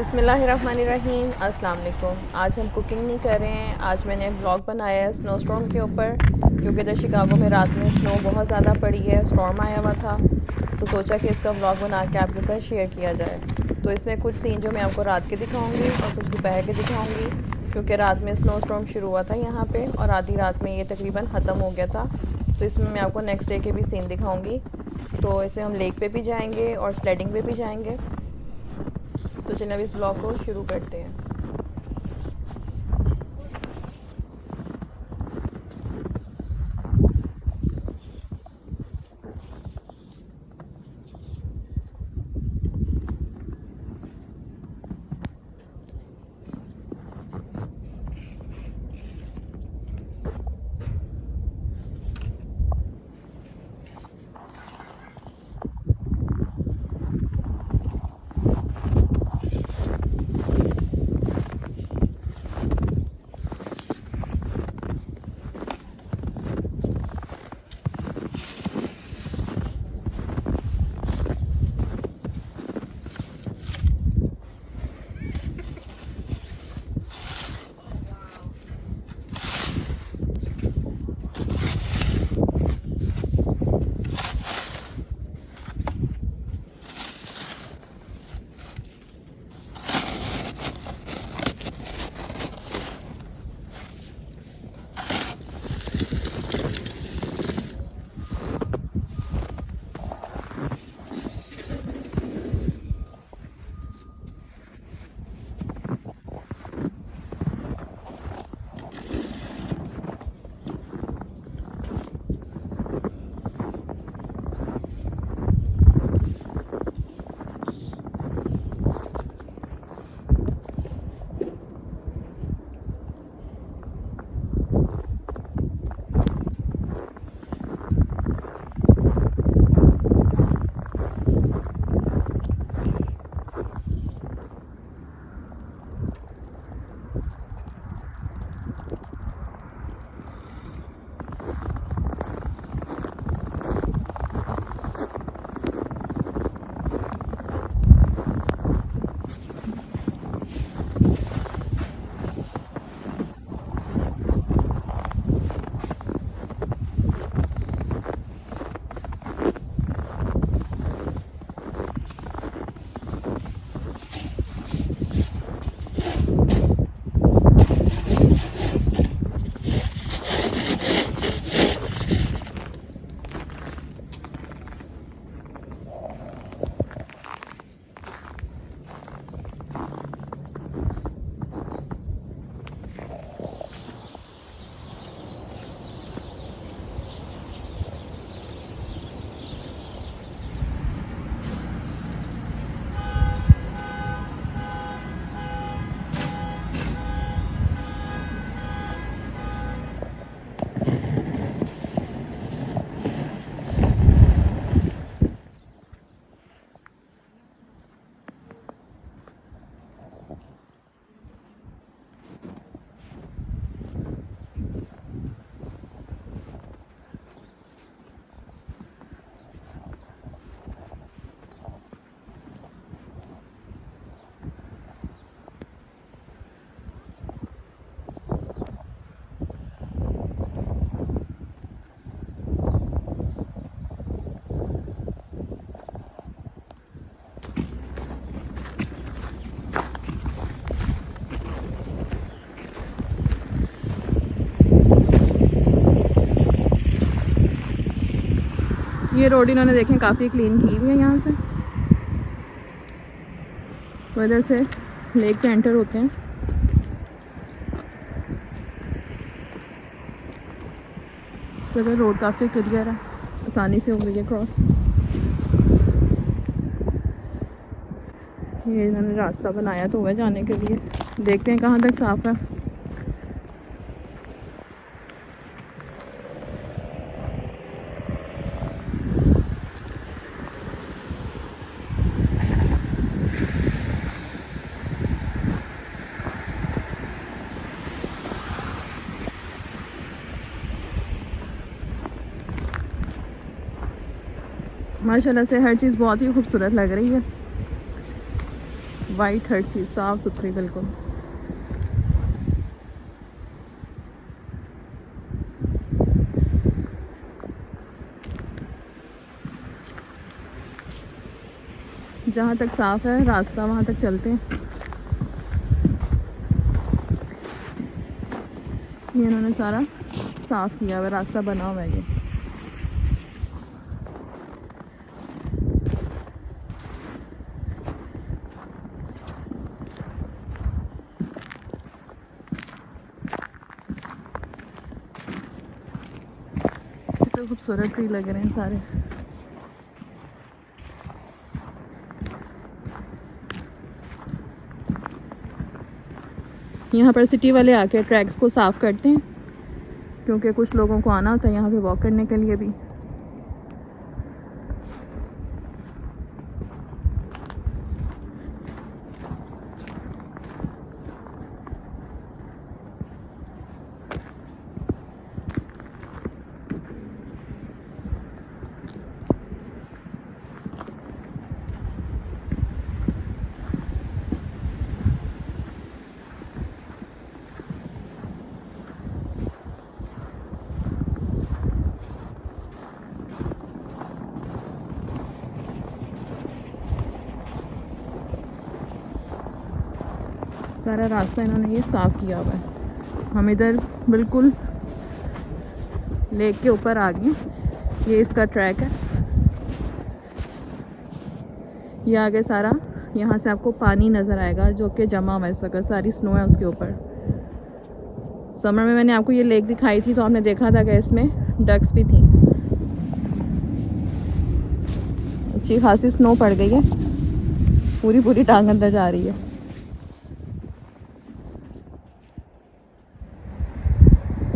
बिस्मिल्लाहिर्रहमानिर्रहीम। अस्सलाम वालेकुम। आज हम कुकिंग नहीं कर रहे हैं। आज मैंने ब्लॉग बनाया है स्नो स्टॉर्म के ऊपर, क्योंकि इधर शिकागो में रात में स्नो बहुत ज़्यादा पड़ी है, स्टॉर्म आया हुआ था, तो सोचा कि इसका ब्लॉग बना के आपके साथ शेयर किया जाए। तो इसमें कुछ सीन जो मैं आपको रात के दिखाऊंगी और कुछ दोपहर के दिखाऊंगी, क्योंकि रात में स्नो स्टॉर्म शुरू हुआ था यहाँ पे और आधी रात में ये तकरीबन ख़त्म हो गया था। तो इसमें मैं आपको नेक्स्ट डे के भी सीन दिखाऊंगी। तो इसमें हम लेक पे भी जाएंगे और स्लेडिंग पे भी जाएंगे। तो चलिए अब इस ब्लॉग को शुरू करते हैं। ये रोड इन्होंने देखें काफ़ी क्लीन की हुई है यहाँ से, तो इधर से लेक पे एंटर होते हैं। इस जगह रोड काफ़ी क्लियर है, आसानी से हो गई है क्रॉस। ये इन्होंने रास्ता बनाया तो हुआ जाने के लिए, देखते हैं कहाँ तक साफ़ है। माशाल्लाह से हर चीज़ बहुत ही खूबसूरत लग रही है। वाइट हर चीज़ साफ़ सुथरी बिल्कुल। जहाँ तक साफ़ है रास्ता वहाँ तक चलते हैं। ये इन्होंने सारा साफ़ किया हुआ, रास्ता बना हुआ है ये। तो खूबसूरत ट्री लग रहे हैं सारे। यहाँ पर सिटी वाले आके ट्रैक्स को साफ़ करते हैं क्योंकि कुछ लोगों को आना होता है यहाँ पे वॉक करने के लिए भी। सारा रास्ता इन्होंने ये साफ़ किया हुआ है। हम इधर बिल्कुल लेक के ऊपर आ गए। ये इसका ट्रैक है। ये आगे सारा यहाँ से आपको पानी नज़र आएगा जो कि जमा हुआ है इस वक्त, सारी स्नो है उसके ऊपर। समर में मैंने आपको ये लेक दिखाई थी तो आपने देखा था कि इसमें डक्स भी थी। अच्छी खासी स्नो पड़ गई है, पूरी पूरी टांग अंदर जा रही है।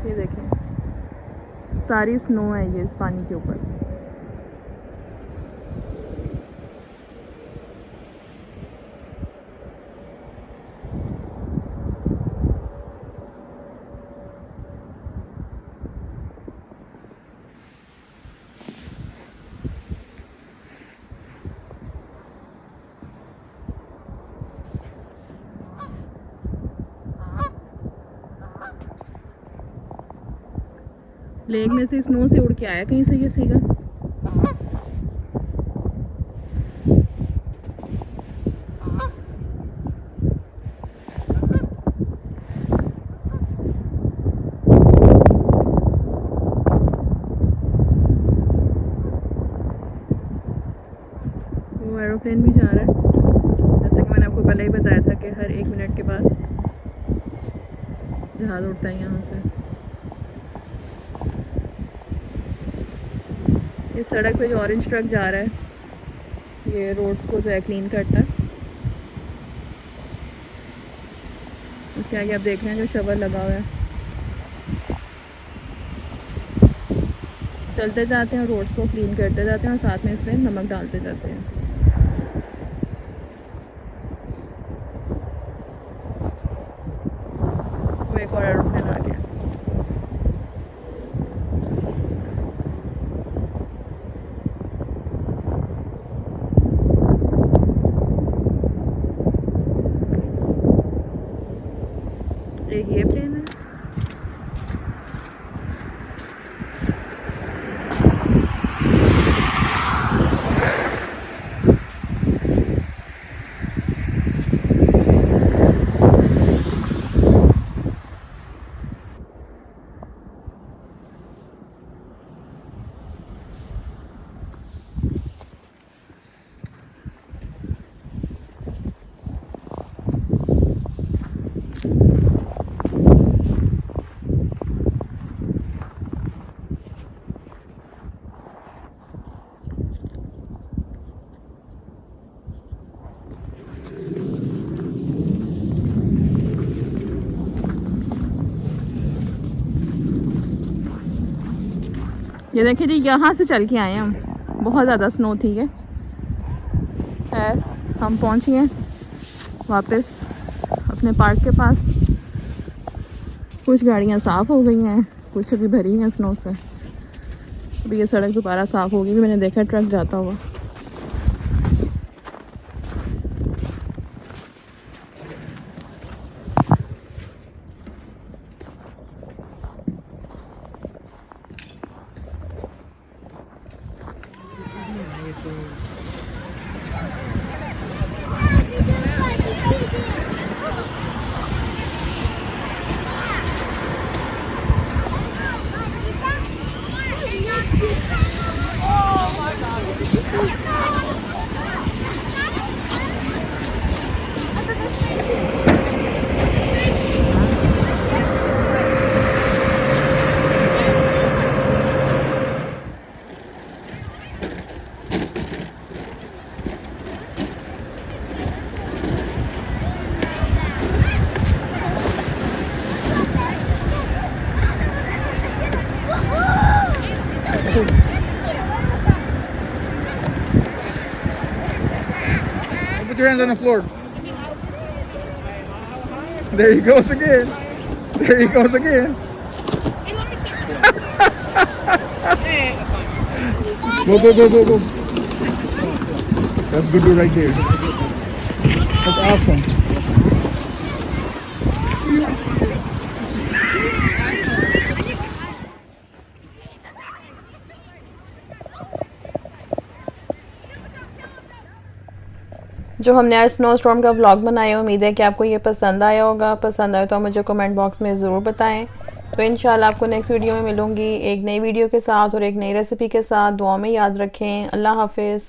ये देखें सारी स्नो है ये इस पानी के ऊपर। लेक में से स्नो से उड़ के आया कहीं से ये सीगा। वो एरोप्लेन भी जा रहा है, जैसे कि मैंने आपको पहले ही बताया था कि हर 1 मिनट के बाद जहाज़ उड़ता है यहाँ से। इस सड़क पे जो ऑरेंज ट्रक जा रहा है ये रोड्स को जो है क्लीन करता है। उसके आगे आप देख रहे हैं जो शवर लगा हुआ है। चलते जाते हैं, रोड्स को क्लीन करते जाते हैं और साथ में इसमें नमक डालते जाते हैं। वो एक और एरोप्लेन आ गया। एक ये प्लेन है। ये देखिए जी, यहाँ से चल के आए हैं हम। बहुत ज़्यादा स्नो थी ये। खैर हम पहुँच गए वापस अपने पार्क के पास। कुछ गाड़ियाँ साफ़ हो गई हैं, कुछ अभी भरी हैं स्नो से। अभी ये सड़क दोबारा साफ़ होगी। भी मैंने देखा ट्रक जाता हुआ। your hands on the floor. There he goes again. There he goes again. Go, go, go, go, go. That's good dude right there. That's awesome. जो हमने आज स्नो स्टॉर्म का व्लॉग बनाया, उम्मीद है कि आपको ये पसंद आया होगा। पसंद आए तो मुझे कमेंट बॉक्स में ज़रूर बताएं। तो इंशाल्लाह आपको नेक्स्ट वीडियो में मिलूंगी एक नई वीडियो के साथ और एक नई रेसिपी के साथ। दुआ में याद रखें। अल्लाह हाफिज़।